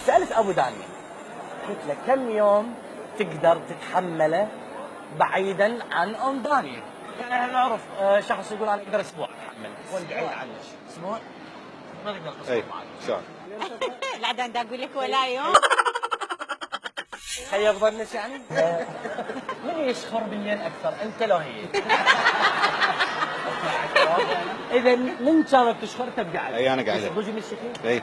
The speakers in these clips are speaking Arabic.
سألت أبو دانية قلت له كم يوم تقدر تتحمله بعيدا عن أم دانية؟ يعني احنا نعرف شخص يقول أنا أقدر أسبوع أتحمل وأنا بعيد عنك. أسبوع؟ ما تقدر اي أسبوع معك. شلون؟ لا دا اقول لك ولا يوم. خيب ظنك يعني؟ من يشخر بالليل أكثر أنت لو هي؟ إذا من كانت تشخر تبقى عليه. اي انا قاعد. الرجل الشخير؟ اي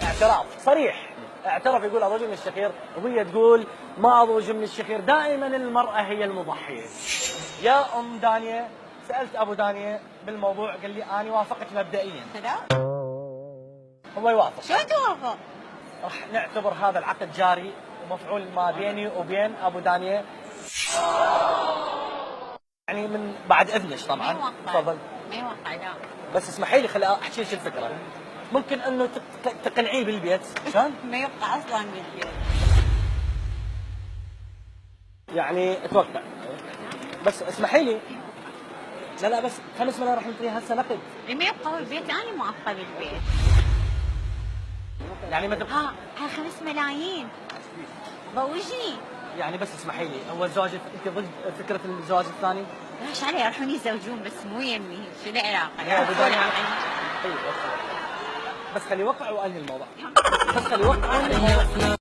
اعتراف صريح، اعترف يقول الرجل من الشخير وهي تقول ما أضوج من الشخير، دائما المرأة هي المضحية. يا أم دانية سألت أبو دانية بالموضوع قال لي أنا وافقت مبدئيا. هو يوافق. شو توافق؟ راح نعتبر هذا العقد جاري ومفعول ما بيني وبين أبو دانية، يعني من بعد إذنك طبعا. ما يوقع. تفضل. ما يوقع لا. بس اسمحي لي خلي أحكي لك الفكرة. ممكن إنه تقنعيه بالبيت، شلون؟ ما يوقع اصلا بالبيت. يعني اتوقع. بس اسمحي لي. لا بس 5 ملايين راح نعطيها هسه نقد. ما يبقى بالبيت انا موقفه بالبيت. يعني ما تبقى ها 5 ملايين بوجني. يعني بس اسمحي لي، هو الزواج انت ضد فكره الزواج الثاني؟ ليش علي يروحون يتزوجون بس مو يمي؟ شو العلاقه؟ يا أبو دانية. ايوه بس خلي يوقع وانهي الموضوع. بس خلي يوقع وانهي الموضوع.